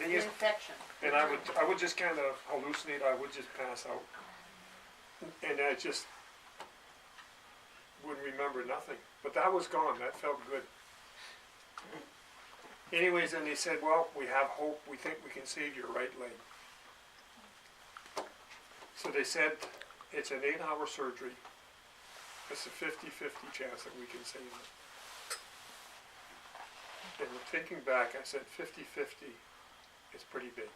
thing is, infection. and I would just kind of hallucinate. I would just pass out, and I just wouldn't remember nothing. But that was gone. That felt good. Anyways, then they said, well, we have hope. We think we can save your right leg. So they said it's an 8-hour surgery. It's a 50-50 chance that we can save it. And thinking back, I said 50-50 is pretty big.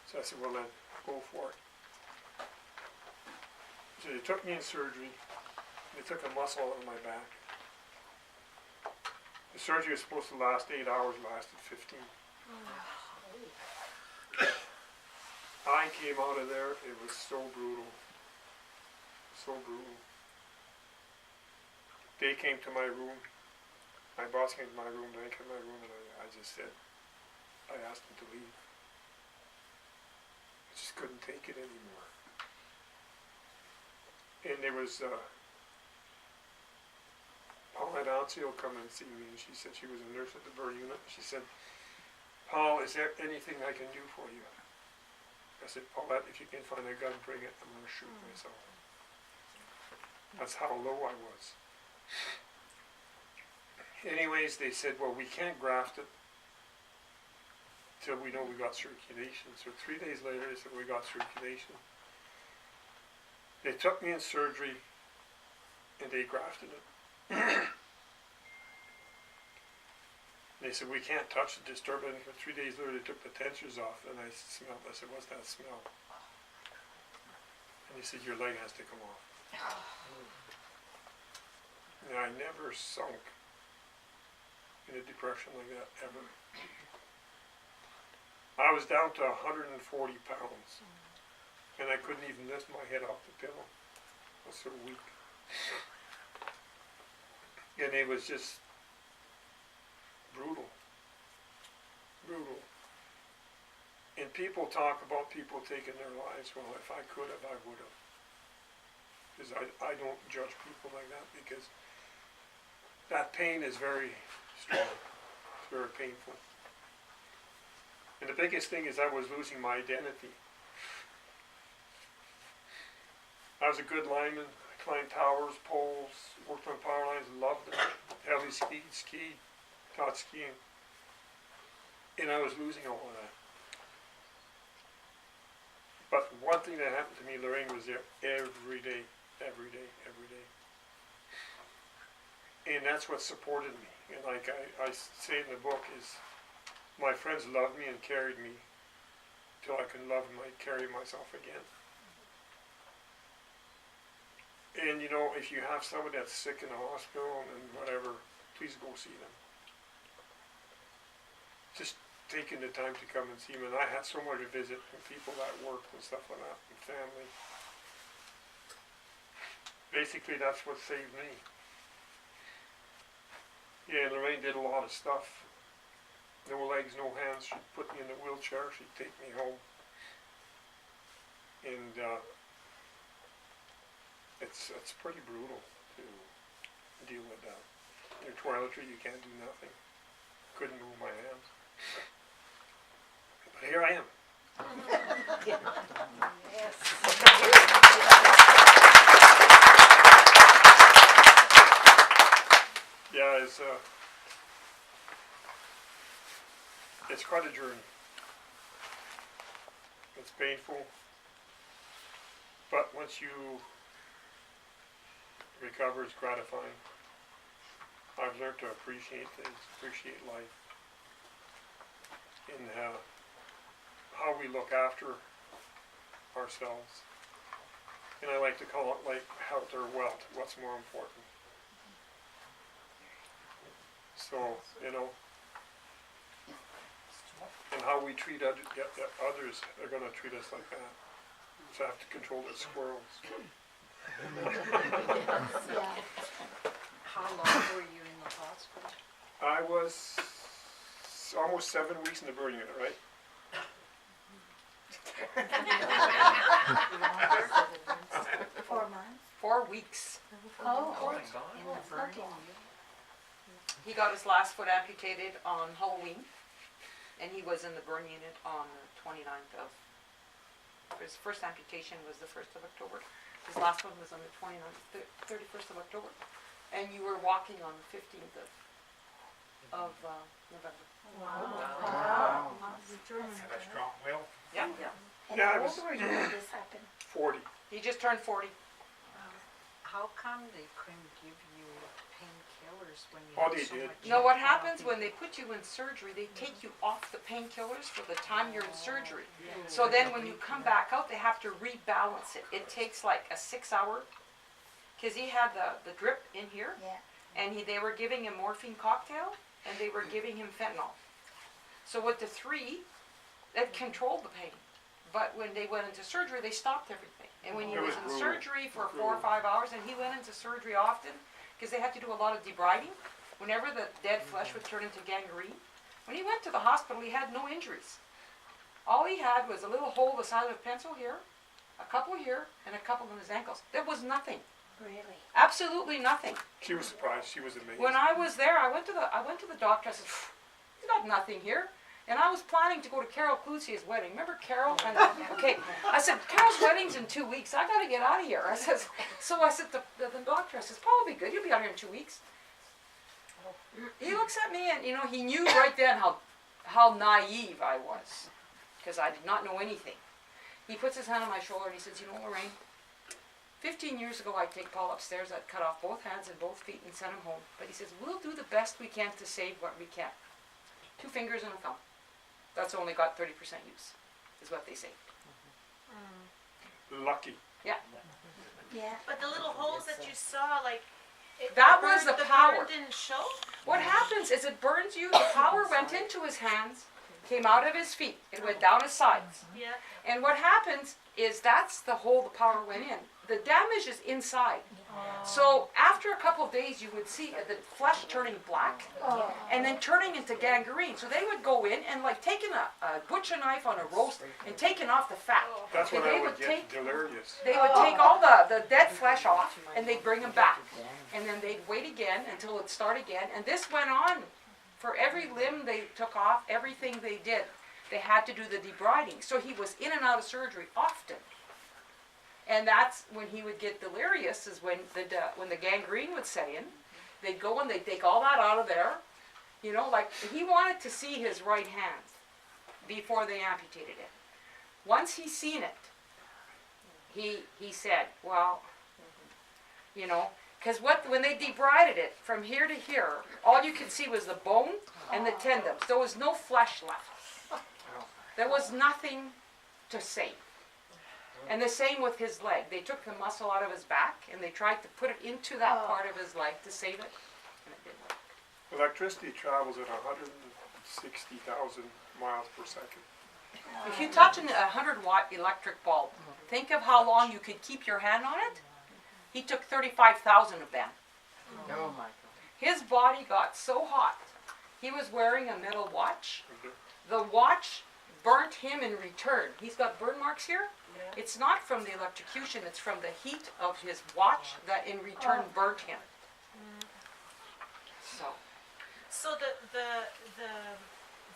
So I said, well then, go for it. So they took me in surgery. They took a muscle out of my back. The surgery was supposed to last 8 hours, lasted 15. I came out of there, it was so brutal. So brutal. They came to my room. My boss came to my room, then I came to my room, and I just said, I asked him to leave. I just couldn't take it anymore. And there was Paulette Ancio come and see me, and she said she was a nurse at the burn unit. She said, Paul, is there anything I can do for you? I said, Paulette, if you can find a gun, bring it. I'm going to shoot myself. That's how low I was. Anyways, they said, well, we can't graft it till we know we got circulation. So 3 days later, they said, we got circulation. They took me in surgery, and they grafted it. They said, we can't touch it, disturb it. And 3 days later, they took the tensors off, and I smelled. I said, what's that smell? And they said, your leg has to come off. And I never sunk in a depression like that, ever. I was down to 140 pounds, and I couldn't even lift my head off the pillow. I was so weak. And it was just brutal. Brutal. And people talk about people taking their lives. Well, if I could have, I would have. Because I don't judge people like that, because that pain is very strong. It's very painful. And the biggest thing is I was losing my identity. I was a good lineman. I climbed towers, poles, worked on power lines, loved it. Heli skied, taught skiing. And I was losing all of that. But one thing that happened to me, Lorraine was there every day, every day, every day. And that's what supported me. And like I say in the book is, my friends loved me and carried me till I could love and carry myself again. And you know, if you have somebody that's sick in the hospital and whatever, please go see them. Just taking the time to come and see them. And I had somewhere to visit, and people that worked and stuff like that, and family. Basically, that's what saved me. Yeah, Lorraine did a lot of stuff. No legs, no hands. She'd put me in a wheelchair. She'd take me home. And it's pretty brutal to deal with that. Your toiletry, you can't do nothing. Couldn't move my hands. But here I am. Yes. Yeah, it's quite a journey. It's painful, but once you recover, it's gratifying. I've learned to appreciate things, appreciate life, and how we look after ourselves. And I like to call it like health or wealth. What's more important? So, you know, and how we treat others are going to treat us like that. So I have to control the squirrels. How long were you in the hospital? I was almost 7 weeks in the burn unit, right? Longer? 4 months. 4 weeks. Oh, Oh my God. in the burn. He got his last foot amputated on Halloween. and he was in the burn unit on the 29th of, his first amputation was the 1st of October. His last one was on the 29th, 31st of October. And you were walking on the 15th of November. Wow. Have a strong will. Yeah. And Yeah, how it was- old were you when this happened? 40. He just turned 40. How come they couldn't give you painkillers when you Oh, had they so did. much? No, what happens when they put you in surgery, they take you off the painkillers for the time you're in surgery. So then when you come back out, they have to rebalance it. It takes like a 6 hour, because he had the drip in here, Yeah. and they were giving him morphine cocktail, and they were giving him fentanyl. So with the 3, it controlled the pain. But when they went into surgery, they stopped everything. And when he It was was in brutal. surgery for 4 or 5 hours, and he went into surgery often, because they had to do a lot of debriding, whenever the dead flesh would turn into gangrene. When he went to the hospital, he had no injuries. All he had was a little hole the size of a pencil here, a couple here, and a couple in his ankles. There was nothing. Really? Absolutely nothing. She was surprised. She was amazed. When I was there, I went to the doctor. I said, "He's got nothing here." And I was planning to go to Carol Clusia's wedding. Remember Carol? And, okay. I said, "Carol's wedding's in 2 weeks. I got to get out of here." I said, so I said to the doctor, I said, "Probably good. You'll be out here in 2 weeks." He looks at me, and he knew right then how naive I was, because I did not know anything. He puts his hand on my shoulder and he says, "Lorraine, 15 years ago I'd take Paul upstairs, I'd cut off both hands and both feet and send him home. But," he says, "we'll do the best we can to save what we can. 2 fingers and a thumb. That's only got 30% use, is what they say." Lucky. Yeah. But the little holes that you saw, like, That was the power. burn didn't show? What happens is it burns you, the power went into his hands, came out of his feet, it went down his sides. Yeah. And what happens is that's the hole the power went in. The damage is inside. So after a couple of days you would see the flesh turning black Oh. and then turning into gangrene. So they would go in and like taking a butcher knife on a roast and taking off the fat. That's when And I they would would get take delirious. They would take all the dead flesh off and they'd bring him back. And then they'd wait again until it'd start again. And this went on for every limb they took off, everything they did. They had to do the debriding. So he was in and out of surgery often. And that's when he would get delirious, is when the gangrene would set in. They'd go and they'd take all that out of there. Like he wanted to see his right hand before they amputated it. Once he seen it, he said, well, because when they debrided it from here to here, all you could see was the bone and the tendons. There was no flesh left. There was nothing to save. And the same with his leg. They took the muscle out of his back and they tried to put it into that part of his leg to save it, and it didn't work. Electricity travels at 160,000 miles per second. If you touch a 100-watt electric bulb, think of how long you could keep your hand on it. He took 35,000 of them. Oh my God. His body got so hot, he was wearing a metal watch. The watch burnt him in return. He's got burn marks here. It's not from the electrocution, it's from the heat of his watch that in return burnt him. So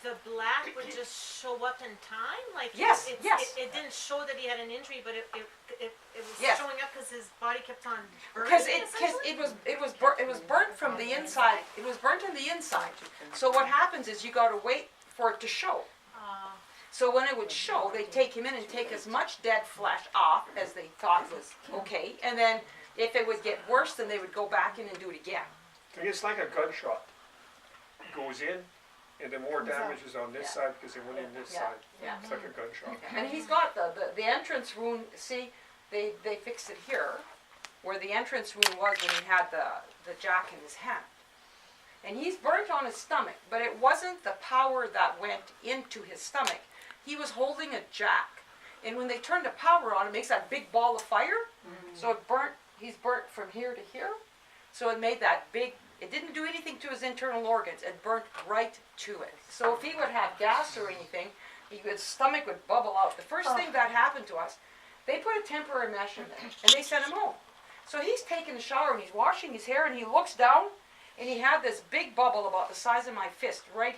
the black would just show up in time? Like Yes, yes. It didn't show that he had an injury, but it was Yes. showing up because his body kept on burning. Because essentially? it was burnt from the inside. It was burnt on the inside. So what happens is you got to wait for it to show. So when it would show, they'd take him in and take as much dead flesh off as they thought was okay. And then if it would get worse, then they would go back in and do it again. It's like a gunshot. It goes in, and the more damage is on this side because it went in this side. Yeah. It's like a gunshot. And he's got the entrance wound. See, they fixed it here, where the entrance wound was when he had the jack in his hand. And he's burnt on his stomach, but it wasn't the power that went into his stomach. He was holding a jack, and when they turn the power on, it makes that big ball of fire. So he's burnt from here to here. So it made that big, it didn't do anything to his internal organs. It burnt right to it. So if he would have gas or anything, his stomach would bubble out. The first thing that happened to us, they put a temporary mesh in there, and they sent him home. So he's taking a shower, and he's washing his hair, and he looks down, and he had this big bubble about the size of my fist right